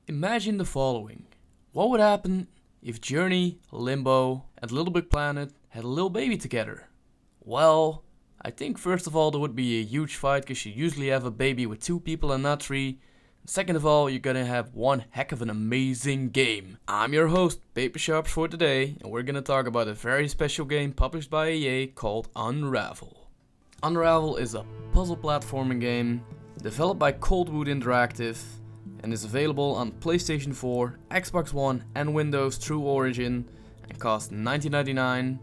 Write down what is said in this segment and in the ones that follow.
Imagine the following. What would happen if Journey, Limbo, and LittleBigPlanet had a little baby together? Well, I think first of all there would be a huge fight because you usually have a baby with two people and not three. Second of all, you're gonna have one heck of an amazing game. I'm your host, Paper Sharps for today, and we're gonna talk about a very special game published by EA called Unravel. Unravel is a puzzle platforming game developed by Coldwood Interactive and is available on PlayStation 4, Xbox One and Windows through Origin and costs $19.99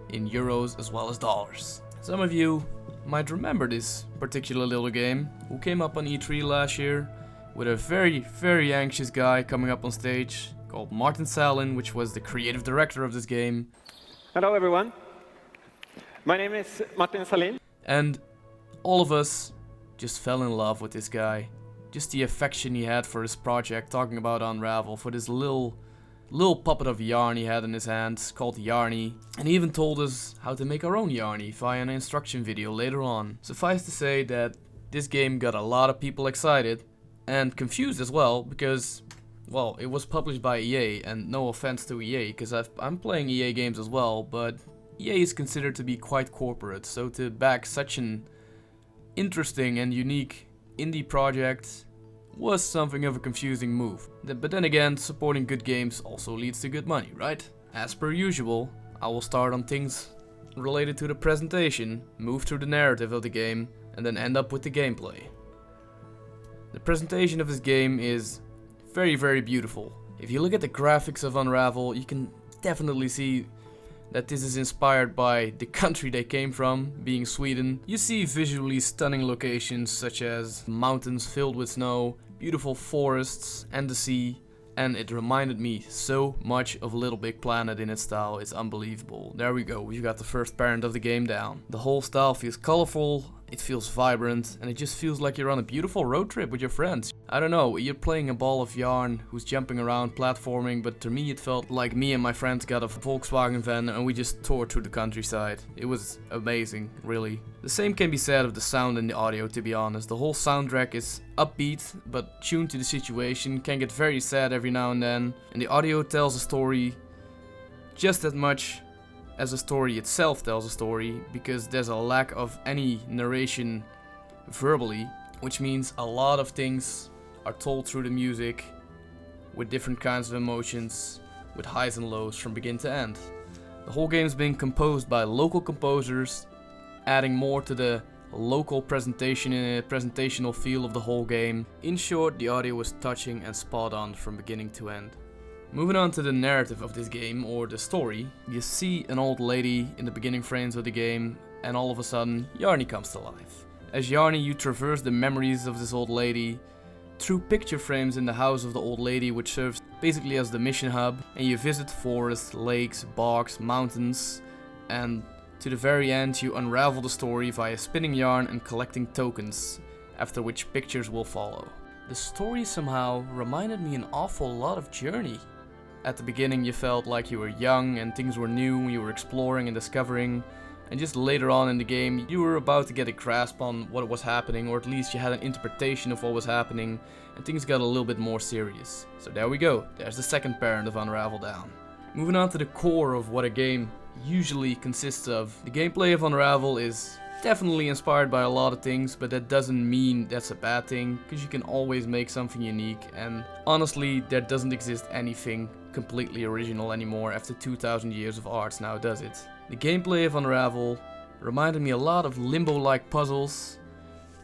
in euros as well as dollars. Some of you might remember this particular little game who came up on E3 last year with a very anxious guy coming up on stage called Martin Salin, which was the creative director of this game. Hello everyone, my name is Martin Salin. And all of us just fell in love with this guy. Just the affection he had for his project, talking about Unravel, for this little puppet of yarn he had in his hands called Yarny. And he even told us how to make our own Yarny via an instruction video later on. Suffice to say that this game got a lot of people excited and confused as well because, well, it was published by EA, and no offense to EA because I'm playing EA games as well, but EA is considered to be quite corporate, so to back such an interesting and unique indie project was something of a confusing move. But then again, supporting good games also leads to good money, right? As per usual, I will start on things related to the presentation, move through the narrative of the game, and then end up with the gameplay. The presentation of this game is very beautiful. If you look at the graphics of Unravel, you can definitely see that this is inspired by the country they came from, being Sweden. You see visually stunning locations such as mountains filled with snow, beautiful forests and the sea, and it reminded me so much of LittleBigPlanet in its style. It's unbelievable. There we go, we've got the first parent of the game down. The whole style feels colorful, it feels vibrant, and it just feels like you're on a beautiful road trip with your friends. I don't know, you're playing a ball of yarn who's jumping around, platforming, but to me it felt like me and my friends got a Volkswagen van and we just tore through the countryside. It was amazing, really. The same can be said of the sound and the audio, to be honest. The whole soundtrack is upbeat, but tuned to the situation, can get very sad every now and then, and the audio tells a story just as much as the story itself tells a story, because there's a lack of any narration verbally, which means a lot of things are told through the music with different kinds of emotions, with highs and lows from begin to end. The whole game is being composed by local composers, adding more to the local presentational feel of the whole game. In short, the audio was touching and spot on from beginning to end. Moving on to the narrative of this game, or the story, you see an old lady in the beginning frames of the game, and all of a sudden, Yarny comes to life. As Yarny, you traverse the memories of this old lady through picture frames in the house of the old lady, which serves basically as the mission hub, and you visit forests, lakes, bogs, mountains, and to the very end you unravel the story via spinning yarn and collecting tokens, after which pictures will follow. The story somehow reminded me an awful lot of Journey. At the beginning you felt like you were young and things were new, you were exploring and discovering, and just later on in the game you were about to get a grasp on what was happening, or at least you had an interpretation of what was happening, and things got a little bit more serious. So there we go, there's the second parent of Unravel down. Moving on to the core of what a game usually consists of. The gameplay of Unravel is definitely inspired by a lot of things, but that doesn't mean that's a bad thing, because you can always make something unique, and honestly there doesn't exist anything completely original anymore after 2000 years of arts now, does it? The gameplay of Unravel reminded me a lot of Limbo-like puzzles,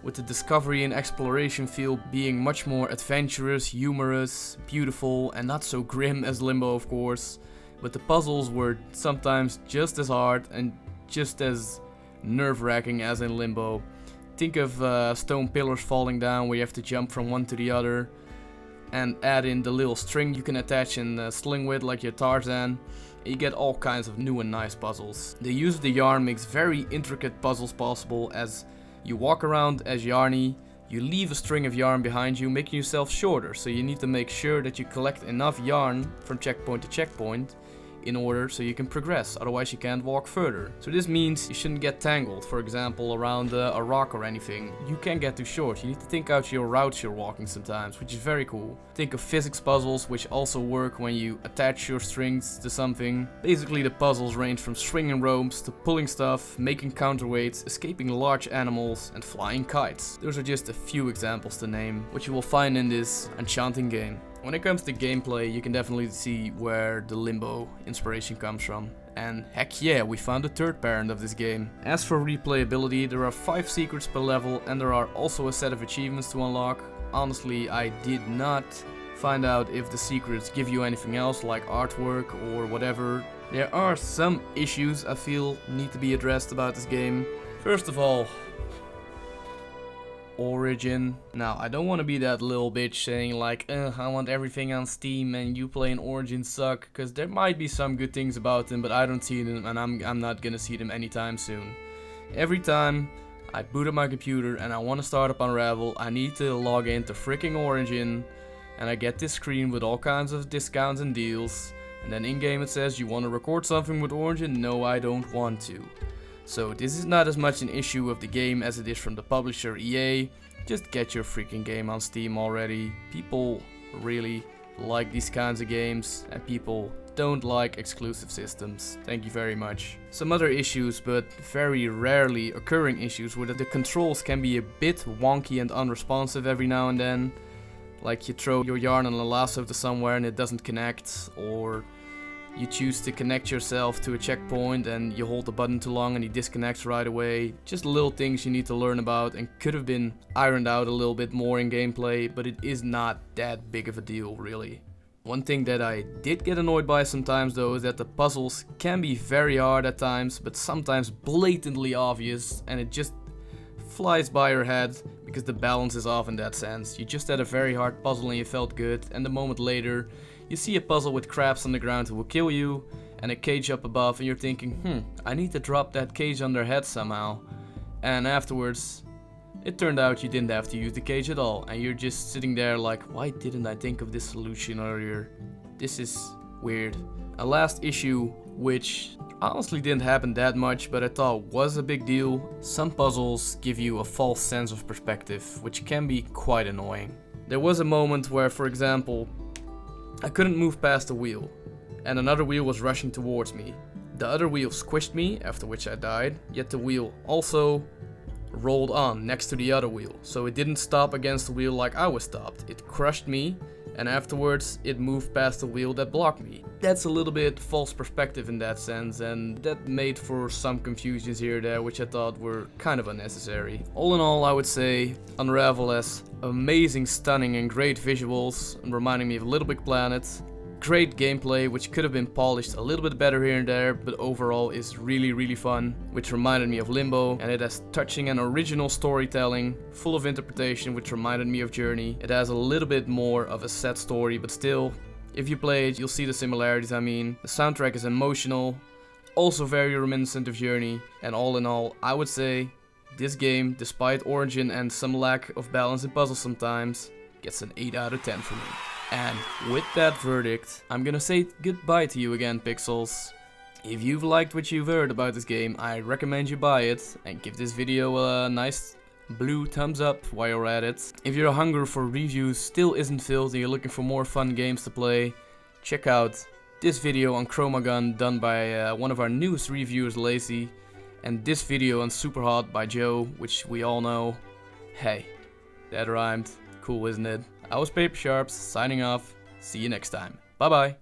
with the discovery and exploration feel being much more adventurous, humorous, beautiful, and not so grim as Limbo, of course, but the puzzles were sometimes just as hard and just as nerve-wracking as in Limbo. Think of stone pillars falling down where you have to jump from one to the other, and add in the little string you can attach and sling with like your Tarzan. You get all kinds of new and nice puzzles. The use of the yarn makes very intricate puzzles possible, as you walk around as Yarny, you leave a string of yarn behind you, making yourself shorter, so you need to make sure that you collect enough yarn from checkpoint to checkpoint in order so you can progress, otherwise you can't walk further. So this means you shouldn't get tangled, for example around a rock or anything. You can't get too short, you need to think out your routes you're walking sometimes, which is very cool. Think of physics puzzles, which also work when you attach your strings to something. Basically the puzzles range from swinging ropes to pulling stuff, making counterweights, escaping large animals and flying kites. Those are just a few examples to name, which you will find in this enchanting game. When it comes to gameplay, you can definitely see where the Limbo inspiration comes from. And heck yeah, we found the third parent of this game. As for replayability, there are 5 secrets per level and there are also a set of achievements to unlock. Honestly, I did not find out if the secrets give you anything else like artwork or whatever. There are some issues I feel need to be addressed about this game. First of all, Origin. Now, I don't want to be that little bitch saying like, I want everything on Steam and you playing Origin suck, because there might be some good things about them, but I don't see them and I'm not gonna see them anytime soon. Every time I boot up my computer and I want to start up Unravel, I need to log into freaking Origin and I get this screen with all kinds of discounts and deals, and then in game it says, you want to record something with Origin? No, I don't want to. So this is not as much an issue of the game as it is from the publisher EA. Just get your freaking game on Steam already. People really like these kinds of games and people don't like exclusive systems. Thank you very much. Some other issues, but very rarely occurring issues, where the controls can be a bit wonky and unresponsive every now and then. Like you throw your yarn on a lasso to somewhere and it doesn't connect, or you choose to connect yourself to a checkpoint and you hold the button too long and he disconnects right away. Just little things you need to learn about and could have been ironed out a little bit more in gameplay, but it is not that big of a deal really. One thing that I did get annoyed by sometimes though is that the puzzles can be very hard at times, but sometimes blatantly obvious, and it just flies by your head because the balance is off in that sense. You just had a very hard puzzle and you felt good, and a moment later you see a puzzle with crabs on the ground who will kill you and a cage up above and you're thinking, I need to drop that cage on their head somehow. And afterwards, it turned out you didn't have to use the cage at all and you're just sitting there like, why didn't I think of this solution earlier? This is weird. A last issue, which honestly didn't happen that much, but I thought was a big deal. Some puzzles give you a false sense of perspective, which can be quite annoying. There was a moment where, for example, I couldn't move past a wheel, and another wheel was rushing towards me. The other wheel squished me, after which I died, yet the wheel also rolled on next to the other wheel, so it didn't stop against the wheel like I was stopped. It crushed me, and afterwards it moved past the wheel that blocked me. That's a little bit false perspective in that sense, and that made for some confusions here and there, which I thought were kind of unnecessary. All in all, I would say Unravel has amazing, stunning and great visuals, reminding me of LittleBigPlanet. Great gameplay, which could have been polished a little bit better here and there, but overall is really fun, which reminded me of Limbo, and it has touching and original storytelling, full of interpretation, which reminded me of Journey. It has a little bit more of a sad story, but still, if you play it, you'll see the similarities. I mean, the soundtrack is emotional, also very reminiscent of Journey, and all in all, I would say this game, despite Origin and some lack of balance in puzzles sometimes, gets an 8 out of 10 for me. And with that verdict, I'm gonna say goodbye to you again, Pixels. If you've liked what you've heard about this game, I recommend you buy it and give this video a nice blue thumbs up while you're at it. If your hunger for reviews still isn't filled and you're looking for more fun games to play, check out this video on Chroma Gun done by one of our newest reviewers, Lacey, and this video on Superhot by Joe, which we all know. Hey, that rhymed. Cool, isn't it? I was Paper Sharps, signing off. See you next time. Bye bye.